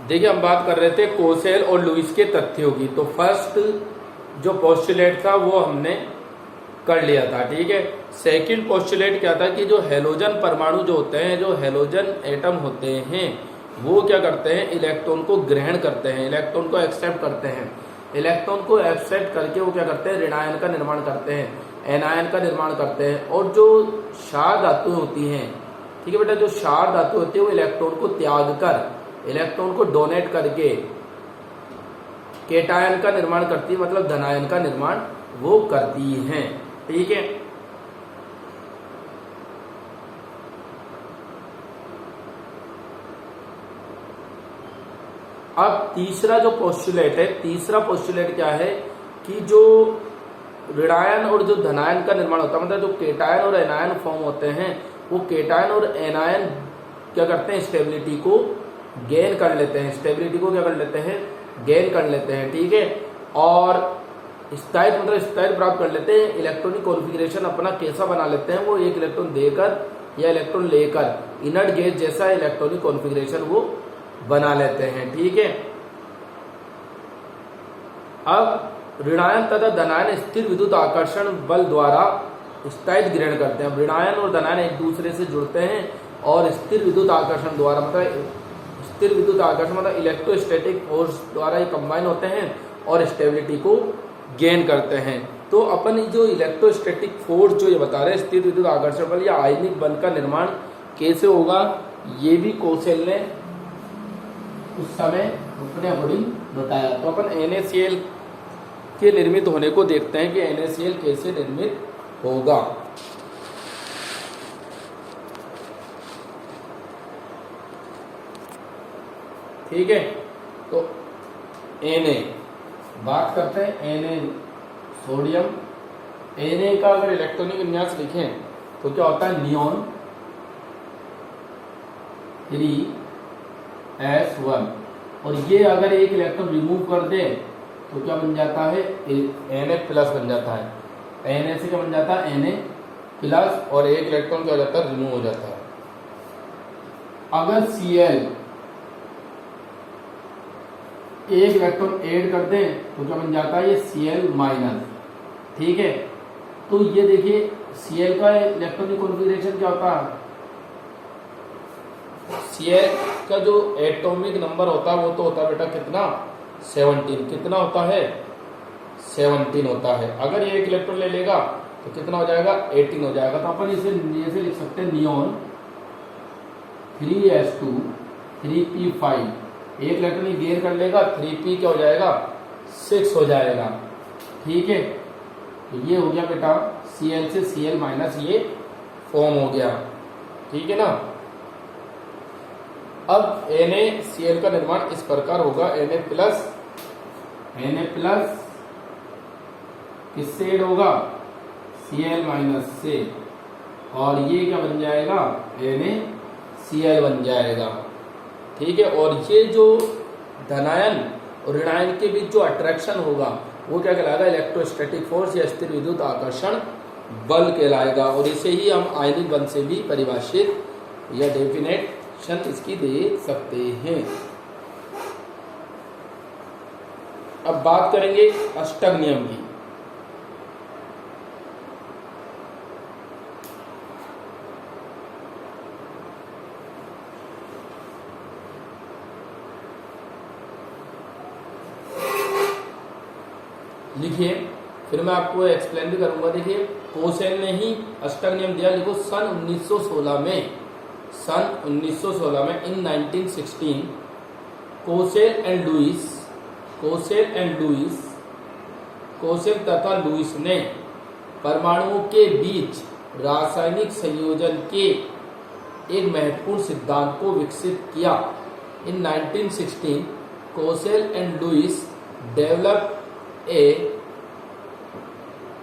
देखिए हम बात कर रहे थे कोसेल और लुईस के तथ्यों की। तो फर्स्ट जो पोस्टुलेट था वो हमने कर लिया था, ठीक है। सेकंड पोस्टुलेट क्या था कि जो हेलोजन परमाणु जो होते हैं, जो हेलोजन एटम होते हैं, वो क्या करते हैं, इलेक्ट्रॉन को ग्रहण करते हैं, इलेक्ट्रॉन को एक्सेप्ट करते हैं। इलेक्ट्रॉन को एक्सेप्ट करके वो क्या करते हैं, ऋणायन का निर्माण करते हैं, एनायन का निर्माण करते हैं। और जो क्षार धातुएं होती हैं, ठीक है बेटा, जो क्षार धातु होती है वो इलेक्ट्रॉन को त्याग कर, इलेक्ट्रॉन को डोनेट करके केटायन का निर्माण करती है, मतलब धनायन का निर्माण वो करती हैं, ठीक है। अब तीसरा जो पोस्टुलेट है, तीसरा पोस्टुलेट क्या है कि जो ऋणायन और जो धनायन का निर्माण होता है, मतलब जो केटायन और एनायन फॉर्म होते हैं, वो केटायन और एनायन क्या करते हैं, स्टेबिलिटी को गेन कर लेते हैं, स्टेबिलिटी को क्या कर लेते हैं, गेन कर लेते हैं, ठीक है। और स्थायित्व मतलब स्थायित्व प्राप्त कर लेते हैं, इलेक्ट्रॉनिक कॉन्फ़िगरेशन अपना कैसा बना लेते हैं, वो एक इलेक्ट्रॉन देकर या इलेक्ट्रॉन लेकर इनर्ट गैस जैसा इलेक्ट्रॉनिक कॉन्फ़िगरेशन वो बना लेते हैं, ठीक है। अब ऋणायन तथा धनायन स्थिर विद्युत आकर्षण बल द्वारा स्थायित्व ग्रहण करते हैं। ऋणायन और धनायन एक दूसरे से जुड़ते हैं और स्थिर विद्युत आकर्षण द्वारा, मतलब स्थिर विद्युत आकर्षण मतलब इलेक्ट्रोस्टैटिक फोर्स द्वारा ये कंबाइन होते हैं और स्टेबिलिटी को गेन करते हैं। तो अपन जो इलेक्ट्रोस्टैटिक फोर्स जो ये बता रहे हैं, स्थिर विद्युत आकर्षण बल या आयनिक बल का निर्माण कैसे होगा, ये भी कोसेल ने उस समय अपने अकॉर्डिंग बताया। तो अपन NaCl के निर्मित होने को देखते हैं कि NaCl कैसे निर्मित होगा। ठीक है, तो Na बात करते हैं, Na सोडियम, Na का अगर इलेक्ट्रॉनिक विन्यास लिखें तो क्या होता है, नियोन 3s1, और ये अगर एक इलेक्ट्रॉन रिमूव कर दे तो क्या बन जाता है, Na प्लस बन जाता है। Na से क्या बन जाता है, Na प्लस, और एक इलेक्ट्रॉन क्या हो जाता है, रिमूव हो जाता है। अगर Cl एक इलेक्ट्रॉन ऐड कर दें तो क्या बन जाता है, ये Cl माइनस, ठीक है। तो ये देखिए Cl का इलेक्ट्रॉनिक कॉन्फ़िगरेशन क्या होता है, Cl का जो एटॉमिक नंबर होता है वो तो होता है बेटा कितना, 17, कितना होता है, 17 होता है। अगर ये एक इलेक्ट्रॉन ले लेगा तो कितना हो जाएगा, 18 हो जाएगा। तो अपन इसे ऐसे लिख सकते हैं, नियोन 3s2 3p5, एक इलेक्ट्रॉन गेन कर लेगा, 3p क्या हो जाएगा, 6 हो जाएगा, ठीक है। तो ये हो गया बेटा Cl से Cl माइनस ये फॉर्म हो गया, ठीक है ना। अब NaCl का निर्माण इस प्रकार होगा, Na प्लस किससे ऐड होगा, Cl माइनस से, और ये क्या बन जाएगा, NaCl बन जाएगा, ठीक है। और ये जो धनायन और ऋणायन के बीच जो अट्रैक्शन होगा वो क्या कहलाएगा, इलेक्ट्रोस्टैटिक फोर्स या स्थिर विद्युत आकर्षण बल कहलाएगा। और इसे ही हम आयनिक बल से भी परिभाषित या डेफिनेशन इसकी दे सकते हैं। अब बात करेंगे अष्टक नियम की। लिखिए, फिर मैं आपको एक्सप्लेन भी करूंगा। देखिए कोसेल ने ही अष्टक नियम दिया, लिखो सन 1916 में, सन 1916 में, इन 1916 कोसेल तथा लुईस ने परमाणुओं के बीच रासायनिक संयोजन के एक महत्वपूर्ण सिद्धांत को विकसित किया। In 1916 Kossel and Lewis develop a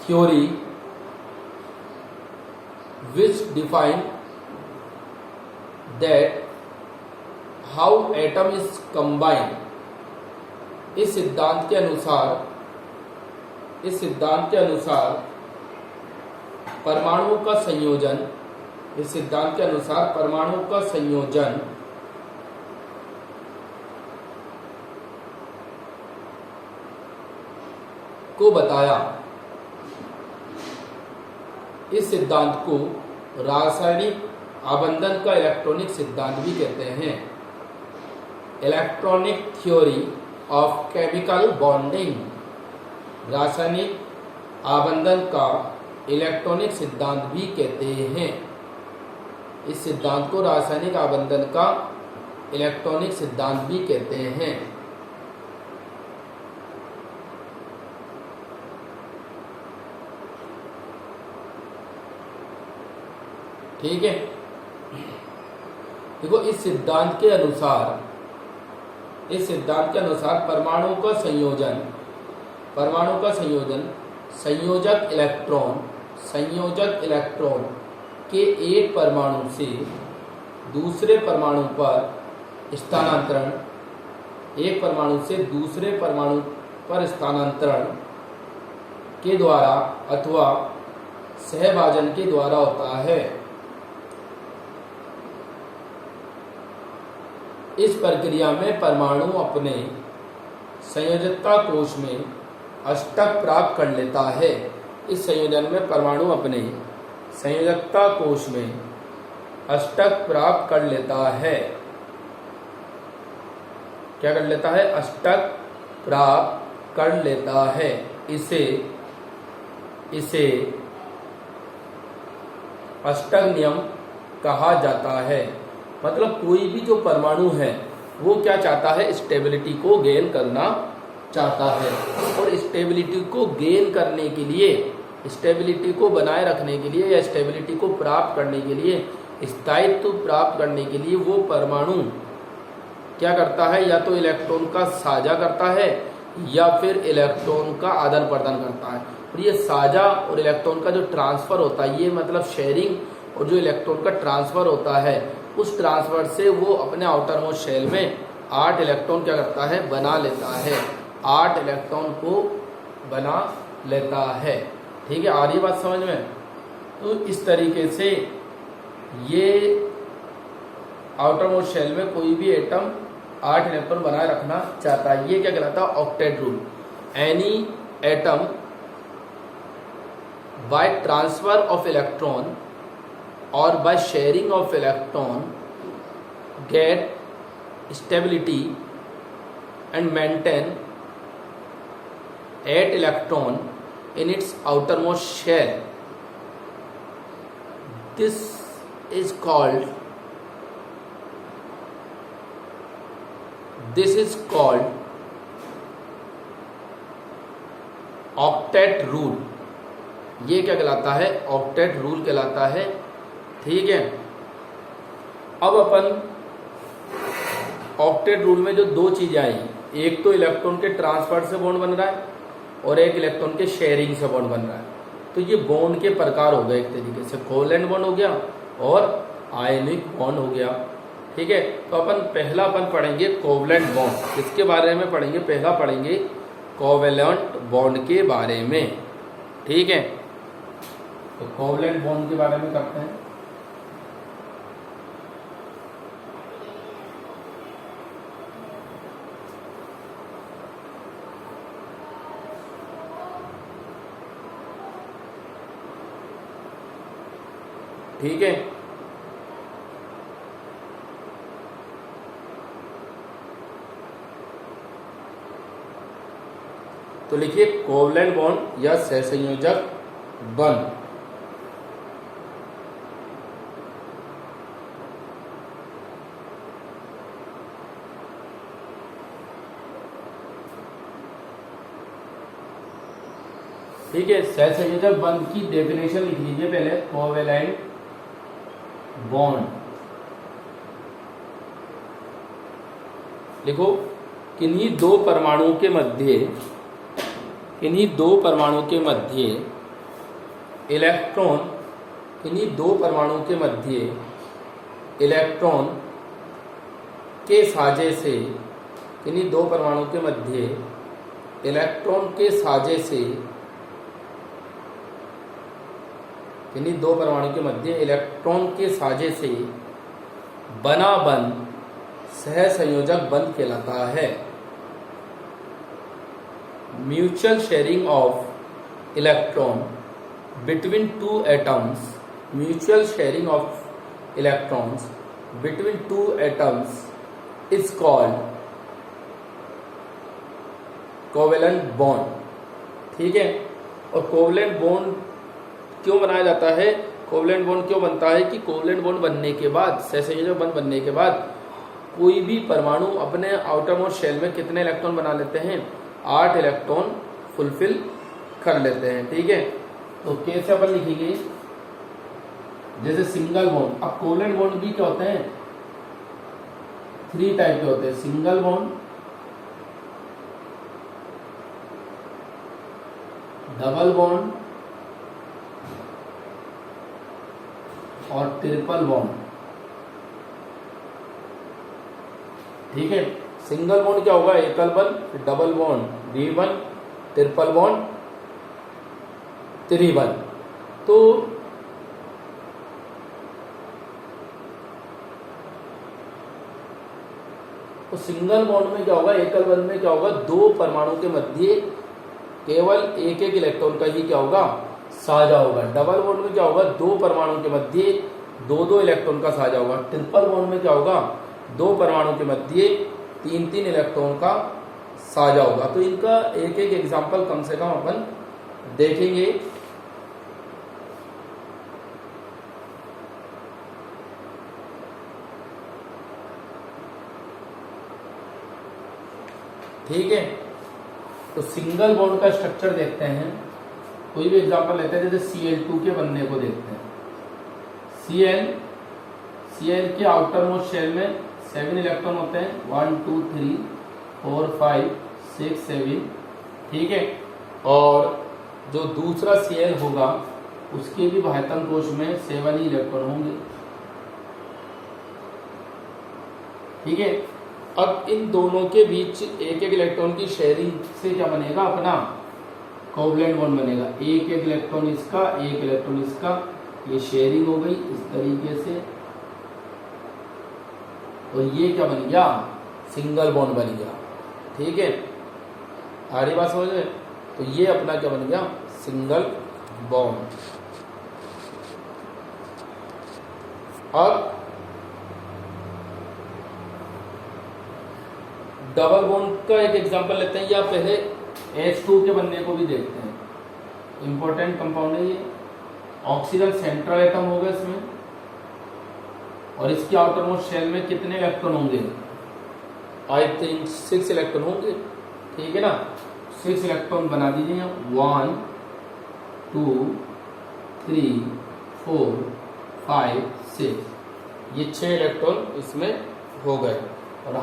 theory which define that how atom is combined। इस सिद्धांत के अनुसार परमाणुओं का संयोजन, इस सिद्धांत के अनुसार परमाणुओं का संयोजन को बताया। इस सिद्धांत को रासायनिक आबंधन का इलेक्ट्रॉनिक सिद्धांत भी कहते हैं। Electronic theory of chemical bonding, रासायनिक आबंधन का इलेक्ट्रॉनिक सिद्धांत भी कहते हैं। इस सिद्धांत को रासायनिक आबंधन का इलेक्ट्रॉनिक सिद्धांत भी कहते हैं। ठीक है, देखो इस सिद्धांत के अनुसार परमाणु का संयोजक इलेक्ट्रॉन के एक परमाणु से दूसरे परमाणु पर स्थानांतरण के द्वारा अथवा सहभाजन के द्वारा होता है। इस प्रक्रिया में परमाणु अपने संयोजकता कोश में अष्टक प्राप्त कर लेता है। इस संयोजन में परमाणु अपने संयोजकता कोश में अष्टक प्राप्त कर लेता है। क्या कर लेता है? अष्टक प्राप्त कर लेता है। इसे अष्टक नियम कहा जाता है। मतलब कोई भी जो परमाणु है वो क्या चाहता है? स्टेबिलिटी को गेन करना चाहता है। और स्टेबिलिटी को गेन करने के लिए, स्टेबिलिटी को बनाए रखने के लिए या स्टेबिलिटी को प्राप्त करने के लिए, स्थायित्व प्राप्त करने के लिए वो परमाणु क्या करता है? या तो इलेक्ट्रॉन का साझा करता है या फिर इलेक्ट्रॉन का आदान प्रदान करता है। और ये साझा और इलेक्ट्रॉन का जो ट्रांसफर होता है, ये मतलब शेयरिंग, और जो इलेक्ट्रॉन का ट्रांसफर होता है उस ट्रांसफर से वो अपने आउटर मोस्ट शेल में 8 इलेक्ट्रॉन क्या करता है? बना लेता है। 8 इलेक्ट्रॉन को बना लेता है। ठीक है, आ रही बात समझ में? तो इस तरीके से ये आउटर मोस्ट शेल में कोई भी एटम 8 इलेक्ट्रॉन बनाए रखना चाहता है। ये क्या कहलाता है? Octet rule. Any atom by transfer of electron or by sharing of electron get stability and maintain 8 electron in its outermost shell. This is called octet rule। ये क्या कहलाता है? ऑक्टेट रूल कहलाता है। ठीक है, अब अपन ऑक्टेट रूल में जो दो चीजें आई, एक तो इलेक्ट्रॉन के ट्रांसफर से बॉन्ड बन रहा है और एक इलेक्ट्रॉन के शेयरिंग से बॉन्ड बन रहा है। तो ये बॉन्ड के प्रकार हो गए एक तरीके से, कोवैलेंट बॉन्ड हो गया और आयनिक बॉन्ड हो गया। ठीक है, तो अपन पढ़ेंगे कोवैलेंट बॉन्ड। किसके बारे में पढ़ेंगे? पहला पढ़ेंगे कोवैलेंट बॉन्ड के बारे में। ठीक है, तो कोवैलेंट बॉन्ड के बारे में करते हैं। ठीक है, तो लिखिए कोवैलेंट बॉन्ड या सहसंयोजक बंध। ठीक है, सहसंयोजक बंध की डेफिनेशन लिख लीजिए पहले। कोवैलेंट बॉन्ड लिखो, किन्हीं दो परमाणुओं के मध्य इलेक्ट्रॉन के साझे से बना बंध सहसंयोजक बंध कहलाता है। Mutual sharing of electron between two atoms, mutual sharing of electrons between two atoms is called covalent bond. ठीक है, और कोवेलेंट बॉन्ड क्यों बनाया जाता है, कोवेलेंट बॉन्ड क्यों बनता है कि कोवेलेंट बॉन्ड बनने के बाद, सहसंयोजक बॉन्ड बनने के बाद कोई भी परमाणु अपने आउटर मोस्ट शेल में कितने इलेक्ट्रॉन बना लेते हैं, 8 इलेक्ट्रॉन फुलफिल कर लेते हैं। ठीक है, तो कैसे अपन लिखेंगे, जैसे सिंगल बॉन्ड, अब कोवेलेंट बॉन्ड भी क्या होते हैं, 3 टाइप के होते हैं, सिंगल बॉन्ड, डबल बॉन्ड और ट्रिपल बॉन्ड। ठीक है, सिंगल बॉन्ड क्या होगा, एकल बंध, डबल बॉन्ड द्विबंध, ट्रिपल बॉन्ड त्रिबंध। तो सिंगल बॉन्ड में क्या होगा, एकल बंध में क्या होगा, 2 परमाणु के मध्य केवल एक एक इलेक्ट्रॉन का ही क्या होगा, साझा होगा। डबल बॉन्ड में क्या होगा, 2 परमाणु के मध्य 2-2 इलेक्ट्रॉन का साझा होगा। ट्रिपल बॉन्ड में क्या होगा, 2 परमाणु के मध्य 3-3 इलेक्ट्रॉन का साझा होगा। तो इनका एक एक एग्जाम्पल कम से कम अपन देखेंगे। ठीक है, तो सिंगल बॉन्ड का स्ट्रक्चर देखते हैं, कोई भी एग्जांपल लेते हैं, जैसे Cl2 के बनने को देखते हैं। Cl के आउटर मोस्ट शेल में 7 इलेक्ट्रॉन होते हैं, 1 2 3 4 5 6 7। ठीक है, और जो दूसरा Cl होगा उसके भी बाह्यतम कोश में 7 ही इलेक्ट्रॉन होंगे। ठीक है, अब इन दोनों के बीच एक एक इलेक्ट्रॉन की शेयरिंग से क्या बनेगा, अपना कोवेलेंट बॉन्ड बनेगा। एक एक इलेक्ट्रॉन इसका, एक इलेक्ट्रॉन इसका, ये शेयरिंग हो गई इस तरीके से, और ये क्या बन गया, सिंगल बॉन्ड बन गया। ठीक है, आ रही बात समझ में, तो ये अपना क्या बन गया, सिंगल बॉन्ड। अब डबल बॉन्ड का एक एग्जांपल लेते हैं, या पहले H2 के बनने को भी देखते हैं। इंपॉर्टेंट कंपाउंड है ये, ऑक्सीजन सेंट्रल एटम होगा इसमें, और इसके आउटर मोस्ट शेल में कितने इलेक्ट्रॉन होंगे, आई थिंक 6 इलेक्ट्रॉन होंगे। ठीक है ना, 6 इलेक्ट्रॉन बना दीजिए, 1 2 3 4 5 6, ये 6 इलेक्ट्रॉन इसमें हो गए। और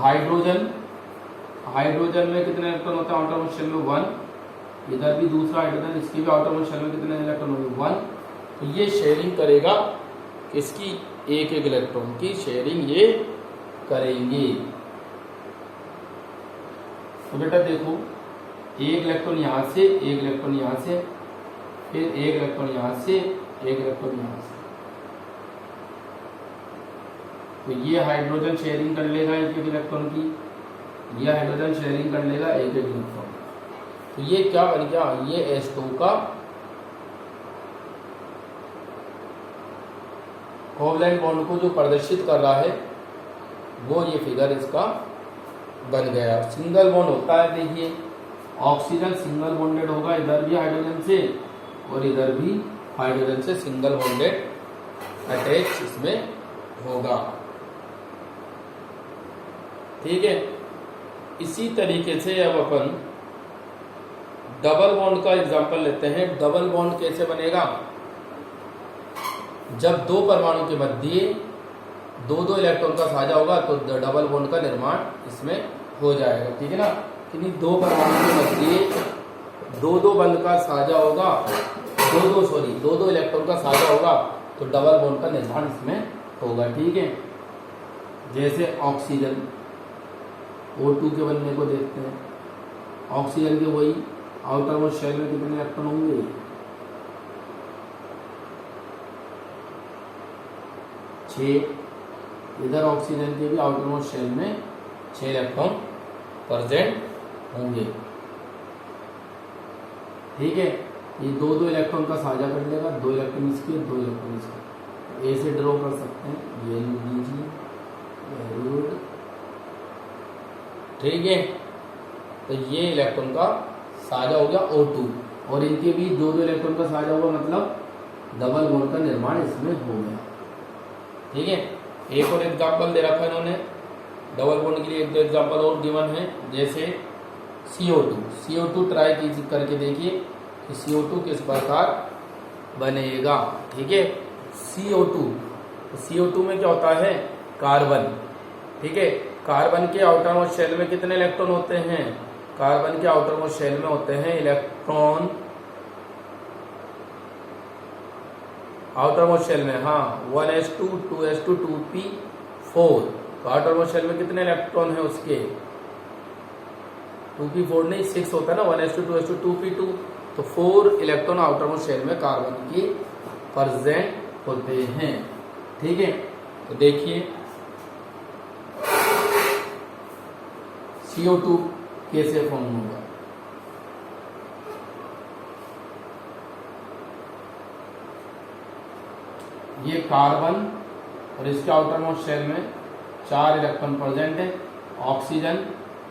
हाइड्रोजन में कितने इलेक्ट्रॉन होते हैं, आउटर मोस्ट शेल में 1, इधर भी दूसरा हाइड्रोजन, इसकी भी आउटर मोस्ट शेल में कितने इलेक्ट्रॉन होंगे, 1। तो ये शेयरिंग करेगा किसकी, एक एक इलेक्ट्रॉन की शेयरिंग ये करेंगे। तो बेटा देखो, एक इलेक्ट्रॉन यहाँ से, एक इलेक्ट्रॉन यहाँ से, फिर एक इलेक्ट्रॉन यहाँ से, एक इलेक्ट्रॉन यहाँ से। तो ये हाइड्रोजन शेयरिंग कर लेगा एक एक इलेक्ट्रॉन की, यह हाइड्रोजन शेयरिंग कर लेगा एक एक इलेक्ट्रॉन। तो ये क्या बन गया, ये H2 का कोवेलेंट बॉन्ड को जो प्रदर्शित कर रहा है वो ये फिगर इसका बन गया। सिंगल बॉन्ड होता है, देखिए ऑक्सीजन सिंगल बॉन्डेड होगा, इधर भी हाइड्रोजन से और इधर भी हाइड्रोजन से सिंगल बॉन्डेड अटैच इसमें होगा। ठीक है, इसी तरीके से अब अपन डबल बॉन्ड का एग्जांपल लेते हैं। डबल बॉन्ड कैसे बनेगा, जब 2 परमाणु के मध्य 2-2 इलेक्ट्रॉन का साझा होगा तो डबल बॉन्ड का निर्माण इसमें हो जाएगा। ठीक है ना, कि 2 परमाणु के मध्य 2-2 बंध का साझा होगा, 2-2 इलेक्ट्रॉन का साझा होगा तो डबल बॉन्ड का निर्माण इसमें होगा। ठीक है, जैसे ऑक्सीजन O2 के बनने को देखते हैं। ऑक्सीजन के वही आउटर मोस्ट शेल में कितने इलेक्ट्रॉन होंगे, 6। इधर ऑक्सीजन के भी आउटर मोस्ट शेल में 6 इलेक्ट्रॉन प्रेजेंट होंगे। ठीक है, ये दो दो इलेक्ट्रॉन का साझा कर लेगा, 2 इलेक्ट्रॉन इसके 2 इलेक्ट्रॉन इसके, ए से ड्रॉ कर सकते हैं, ये लीजिए, वेरी गुड, ठीक है। तो ये इलेक्ट्रॉन का साझा हो गया O2, और इनके बीच दो दो इलेक्ट्रॉन का साझा हुआ, मतलब डबल बॉन्ड का निर्माण इसमें हो गया, ठीक है। एक और एग्जाम्पल दे रखा है इन्होंने डबल बॉन्ड के लिए, एक दो एग्जाम्पल और गिवन है, जैसे CO2 ट्राई करके देखिए कि CO2 किस प्रकार बनेगा, ठीक है। CO2 में क्या होता है, कार्बन, ठीक है। कार्बन के आउटर मोस्ट शेल में कितने इलेक्ट्रॉन होते हैं, कार्बन के आउटर मोस्ट शेल में होते हैं इलेक्ट्रॉन, आउटर मोस्ट शेल में, हाँ 1s2 2s2 2p4, तो आउटर मोस्ट शेल में कितने इलेक्ट्रॉन है उसके, 2p4 नहीं 6 होता है ना, 1s2 2s2 2p2, तो 4 इलेक्ट्रॉन आउटर मोस्ट शेल में कार्बन की प्रेजेंट होते हैं, ठीक है। तो देखिए CO2 कैसे फॉर्म होगा, ये कार्बन और इसके आउटर मोस्ट शेल में 4 इलेक्ट्रॉन प्रेजेंट है, ऑक्सीजन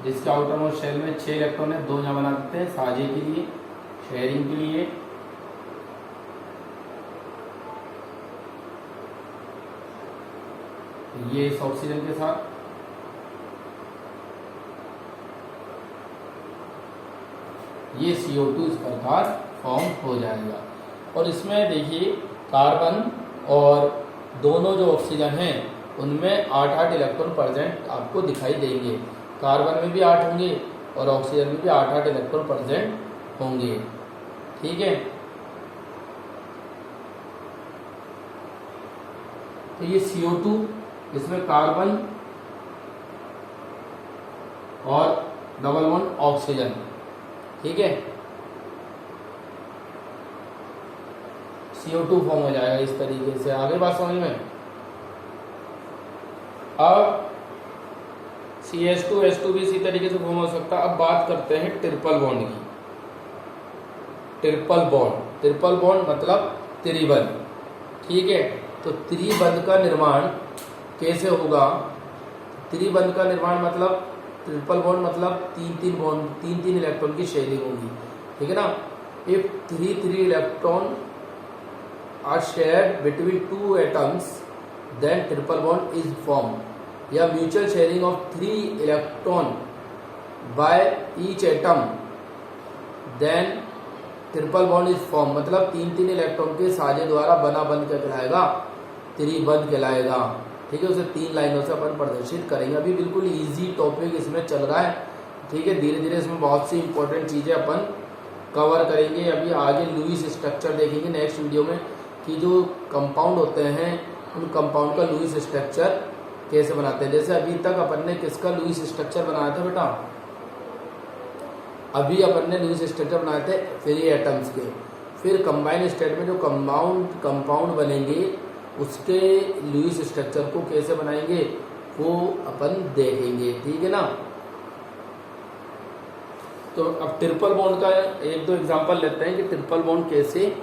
जिसके आउटर मोस्ट शेल में 6 इलेक्ट्रॉन है, 2 यहाँ बना देते हैं साझे के लिए, शेयरिंग के लिए, ये इस ऑक्सीजन के साथ, ये CO2 इस प्रकार फॉर्म हो जाएगा। और इसमें देखिए कार्बन और दोनों जो ऑक्सीजन हैं उनमें 8-8 इलेक्ट्रॉन प्रेजेंट आपको दिखाई देंगे, कार्बन में भी 8 होंगे और ऑक्सीजन में भी 8-8 इलेक्ट्रॉन प्रेजेंट होंगे, ठीक है। तो ये CO2, इसमें कार्बन और डबल बॉन्ड ऑक्सीजन, ठीक है, CO2 फॉर्म हो जाएगा इस तरीके से। आगे बात समझ में, अब CH2 H2 भी इसी तरीके से फॉर्म हो सकता है। अब बात करते हैं ट्रिपल बॉन्ड की। ट्रिपल बॉन्ड मतलब त्रिबंध, ठीक है। तो त्रिबंध का निर्माण कैसे होगा, त्रिबंध का निर्माण मतलब ट्रिपल बॉन्ड मतलब 3 इलेक्ट्रॉन की शेयरिंग होगी, ठीक है ना। If 3 electron are shared between 2 atoms then triple bond is form, या mutual sharing of 3 electron by each atom then triple bond is form, मतलब 3 इलेक्ट्रॉन के साझे द्वारा बना बंध क्या कहलाएगा, त्रिबंध कहलाएगा, ठीक है। उसे 3 लाइनों से अपन प्रदर्शित करेंगे। अभी बिल्कुल इजी टॉपिक इसमें चल रहा है, ठीक है। धीरे धीरे इसमें बहुत सी इंपॉर्टेंट चीजें अपन कवर करेंगे। अभी आगे लुईस स्ट्रक्चर देखेंगे नेक्स्ट वीडियो में, कि जो कंपाउंड होते हैं उन कंपाउंड का लुईस स्ट्रक्चर कैसे बनाते हैं। जैसे अभी तक अपन ने किसका लुईस स्ट्रक्चर बनाया था बेटा, अभी अपन ने लुईस स्ट्रक्चर बनाए थे फ्री एटम्स के। फिर कंबाइन स्टेट में जो कंपाउंड बनेंगे उसके लुईस स्ट्रक्चर को कैसे बनाएंगे वो अपन देखेंगे, ठीक है ना। तो अब ट्रिपल बॉन्ड का 1-2 एग्जांपल लेते हैं कि ट्रिपल बॉन्ड कैसे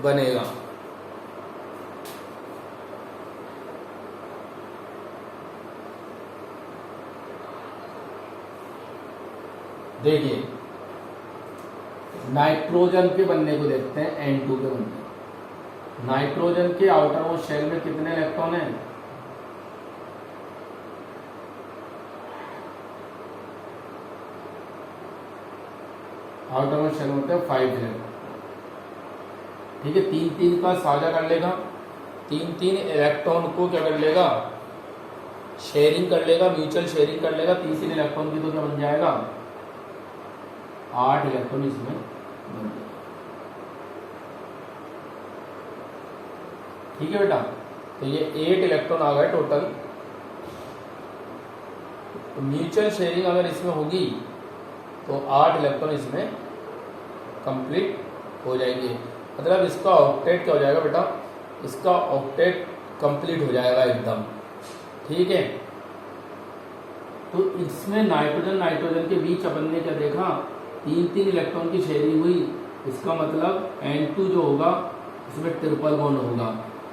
बनेगा। देखिए नाइट्रोजन के बनने को देखते हैं, N2 के बनने। नाइट्रोजन के आउटर मोस्ट शेल में कितने इलेक्ट्रॉन हैं, आउटर मोस्ट शेल में होते हैं 5 इलेक्ट्रॉन, ठीक है। 3 का साझा कर लेगा, 3 इलेक्ट्रॉन को क्या कर लेगा, शेयरिंग कर लेगा, म्यूचुअल शेयरिंग कर लेगा 3 इलेक्ट्रॉन की, तो क्या बन जाएगा 8 इलेक्ट्रॉन इसमें बन जाएगा, ठीक है बेटा। तो ये 8 इलेक्ट्रॉन आ गए टोटल। तो म्यूचुअल शेयरिंग अगर इसमें होगी तो 8 इलेक्ट्रॉन इसमें कंप्लीट हो जाएंगे, मतलब इसका ऑक्टेट क्या हो जाएगा बेटा, इसका ऑक्टेट कंप्लीट हो जाएगा एकदम, ठीक है। तो इसमें नाइट्रोजन के बीच अपन ने क्या देखा 3 इलेक्ट्रॉन की शेयरिंग हुई, इसका मतलब N2 जो होगा इसमें ट्रिपल बॉन्ड होगा।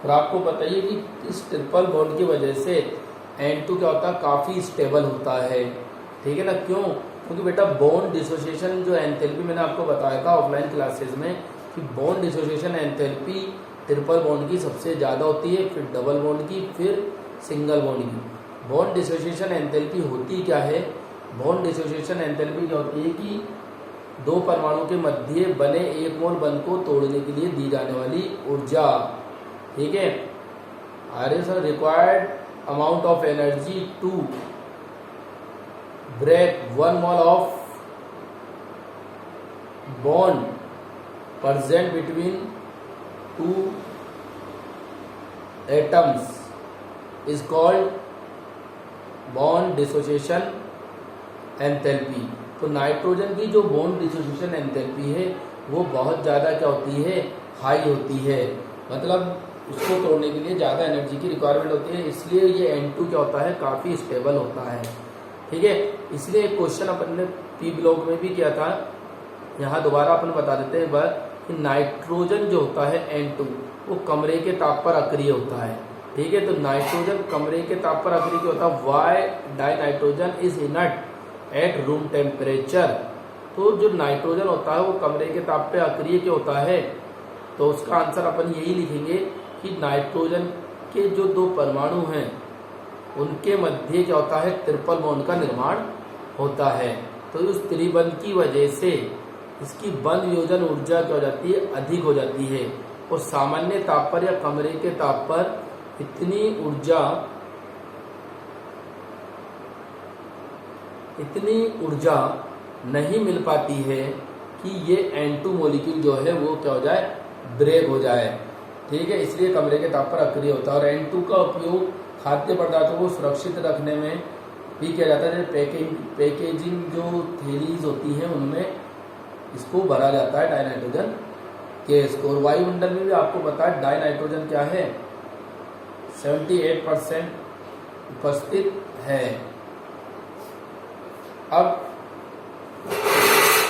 और आपको बताइए कि इस ट्रिपल बॉन्ड की वजह से N2 क्या होता है, काफ़ी स्टेबल होता है। ठीक है ना, क्यों? क्योंकि बेटा बॉन्ड डिसोसिएशन जो एंथैल्पी मैंने आपको बताया था ऑफलाइन क्लासेस में कि bond dissociation enthalpy triple bond की सबसे ज़्यादा होती है, फिर डबल बॉन्ड की, फिर सिंगल बॉन्ड की। बॉन्ड डिसोसिएशन एंथैल्पी होती क्या है? बॉन्ड डिसोसिएशन एंथैल्पी क्या होती है कि दो परमाणु के मध्य बने एक मोल बंध को तोड़ने के लिए दी जाने वाली ऊर्जा। ठीक है, are sir required amount of energy to break 1 mole of bond present between two atoms is called bond dissociation enthalpy। तो नाइट्रोजन की जो बॉन्ड डिसोसिएशन एंथैल्पी है वो बहुत ज़्यादा क्या होती है, हाई होती है, मतलब उसको तोड़ने के लिए ज़्यादा एनर्जी की रिक्वायरमेंट होती है, इसलिए ये N2 क्या होता है, काफ़ी स्टेबल होता है। ठीक है, इसलिए एक क्वेश्चन अपन ने पी ब्लॉक में भी किया था, यहाँ दोबारा अपन बता देते हैं बात कि नाइट्रोजन जो होता है N2 वो कमरे के ताप पर अक्रिय होता है। ठीक है, तो नाइट्रोजन कमरे के ताप पर अक्रिय क्यों होता है? Why dinitrogen is inert at room temperature. तो जो नाइट्रोजन होता है वो कमरे के ताप पे अक्रिय क्यों होता है? तो उसका आंसर अपन यही लिखेंगे कि नाइट्रोजन के जो दो परमाणु हैं उनके मध्य क्या होता है, ट्रिपल बॉन्ड का निर्माण होता है। तो उस त्रिबंध की वजह से इसकी बंध वियोजन ऊर्जा क्या हो जाती है, अधिक हो जाती है, और सामान्य ताप पर या कमरे के ताप पर इतनी ऊर्जा नहीं मिल पाती है कि ये N2 मॉलिक्यूल जो है वो क्या हो जाए, ब्रेक हो जाए। ठीक है, इसलिए कमरे के ताप पर अक्रिय होता है। और N2 का उपयोग खाद्य पदार्थों को सुरक्षित रखने में भी किया जाता है। पैकेजिंग जो थैलीज होती हैं उनमें इसको भरा जाता है डाइनाइट्रोजन गैस को। और वायुमंडल में भी आपको पता है डाइनाइट्रोजन क्या है, 78% उपस्थित है। अब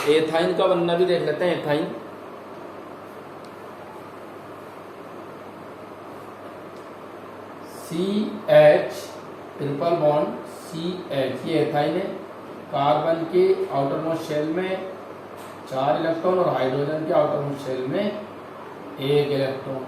एथाइन का बनना भी देख लेते हैं। Ethyne CH triple bond CH, ये एथाइन है। कार्बन के आउटर मोस्ट शेल में 4 इलेक्ट्रॉन और हाइड्रोजन के आउटर मोस्ट शेल में 1 इलेक्ट्रॉन।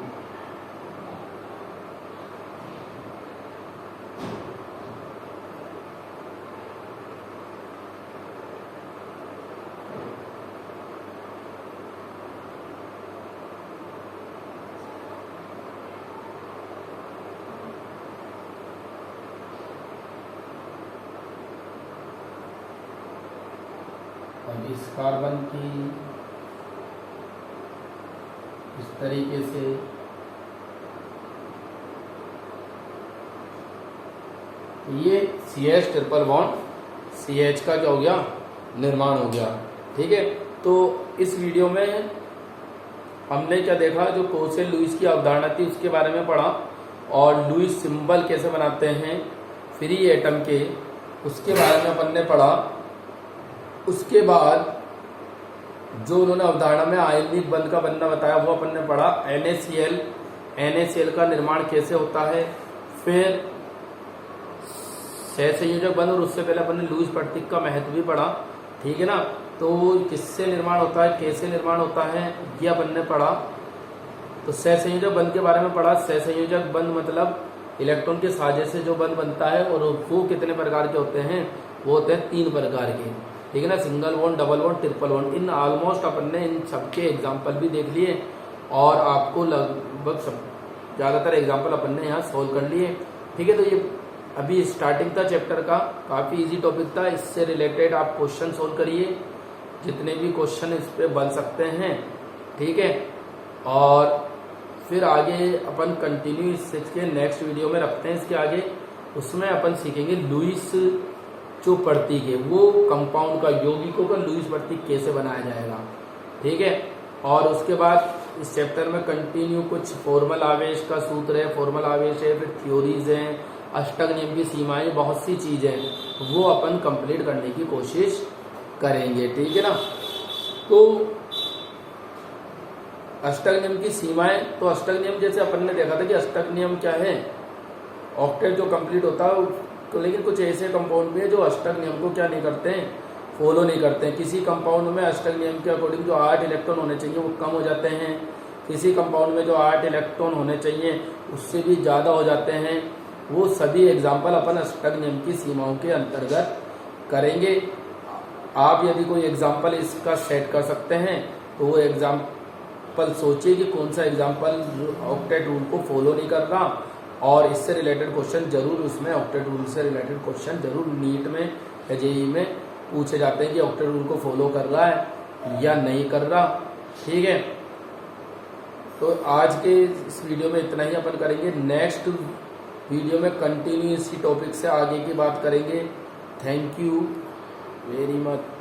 इस कार्बन की इस तरीके से ये CH ट्रिपल बॉन्ड CH का क्या हो गया, निर्माण हो गया। ठीक है, तो इस वीडियो में हमने क्या देखा, जो कोसेल लुईस की अवधारणा थी उसके बारे में पढ़ा, और लुईस सिंबल कैसे बनाते हैं फ्री एटम के, उसके बारे में अपन ने पढ़ा। उसके बाद जो उन्होंने अवधारणा में आयनिक बंध का बनना बताया वो अपन ने पढ़ा। NaCl का निर्माण कैसे होता है, फिर सहसंयोजक बंध, और उससे पहले अपन ने लुईस प्रतीक का महत्व भी पढ़ा। ठीक है ना, तो किससे निर्माण होता है, कैसे निर्माण होता है, ये अपन ने पढ़ा। तो सहसंयोजक बंध के बारे में पढ़ा। सहसंयोजक बंध मतलब इलेक्ट्रॉन के साझे से जो बंध बनता है, और वो कितने प्रकार के होते हैं, वो होते हैं 3 प्रकार के। ठीक है ना, single bond, double bond, triple bond. इन ऑलमोस्ट अपन ने इन सबके एग्जाम्पल भी देख लिए, और आपको लगभग सब ज़्यादातर एग्जाम्पल अपन ने यहाँ सोल्व कर लिए। ठीक है, तो ये अभी स्टार्टिंग था चैप्टर का, काफ़ी इजी टॉपिक था। इससे रिलेटेड आप क्वेश्चन सोल्व करिए, जितने भी क्वेश्चन इस पर बन सकते हैं। ठीक है, और फिर आगे अपन कंटिन्यू इसके नेक्स्ट वीडियो में रखते हैं। इसके आगे उसमें अपन सीखेंगे लुईस जो प्रतीक है, वो कंपाउंड का, यौगिकों का लुईस प्रतीक कैसे बनाया जाएगा। ठीक है, और उसके बाद इस चैप्टर में कंटिन्यू कुछ फॉर्मल आवेश का सूत्र है, फॉर्मल आवेश है, फिर थ्योरीज हैं, अष्टक नियम की सीमाएं, बहुत सी चीजें वो अपन कंप्लीट करने की कोशिश करेंगे। ठीक है ना, तो अष्टक नियम की सीमाएं, तो अष्टक नियम जैसे अपन ने देखा था कि अष्टक नियम क्या है, ऑक्टेट जो कंप्लीट होता है तो, लेकिन कुछ ऐसे कंपाउंड भी है जो अष्टक नियम को क्या नहीं करते हैं, फॉलो नहीं करते हैं। किसी कंपाउंड में अष्टक नियम के अकॉर्डिंग जो 8 इलेक्ट्रॉन होने चाहिए वो कम हो जाते हैं, किसी कंपाउंड में जो 8 इलेक्ट्रॉन होने चाहिए उससे भी ज़्यादा हो जाते हैं। वो सभी एग्जाम्पल अपन अष्टक नियम की सीमाओं के अंतर्गत करेंगे। आप यदि कोई एग्जाम्पल इसका सेट कर सकते हैं तो वो एग्जाम्पल सोचिए कि कौन सा एग्जाम्पल ऑक्टेट रूल को फॉलो नहीं कर रहा, और इससे रिलेटेड क्वेश्चन जरूर, उसमें ऑक्टेट रूल से रिलेटेड क्वेश्चन जरूर नीट में या जेईई में पूछे जाते हैं कि ऑक्टेट रूल को फॉलो कर रहा है या नहीं कर रहा। ठीक है, तो आज के इस वीडियो में इतना ही अपन करेंगे। नेक्स्ट वीडियो में कंटिन्यू इसी टॉपिक से आगे की बात करेंगे। Thank you very much.